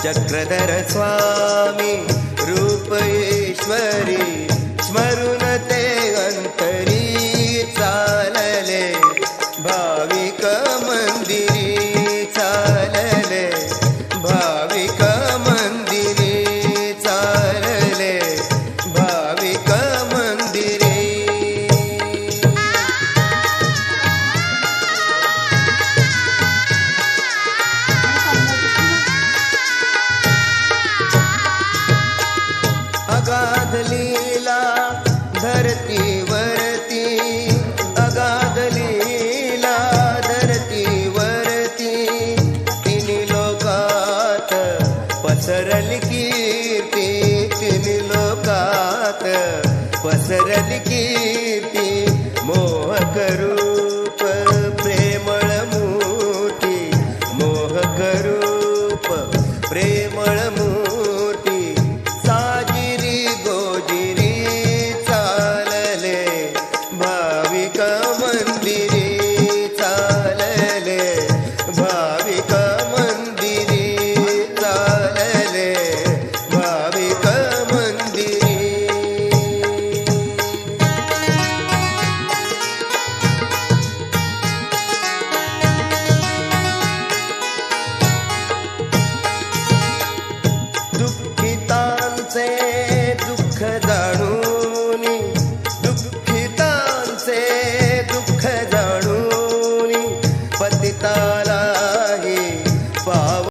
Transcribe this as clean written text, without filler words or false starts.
चक्रधर स्वामी रूप ईश्वरी स्मरून ते अंतरी चालले भाविक मंदिरी चालले भाविक मंदिरी चालले भाविक मंदिरी अगाध लीला धरतीवरती अगाध लीला धरतीवरती तिन्ही लोकात पसरली कीर्ती तिन्ही लोकात पसरली कीर्ती मोहक रूप प्रेमळ मूर्ती मोहक रूप प्रेमळ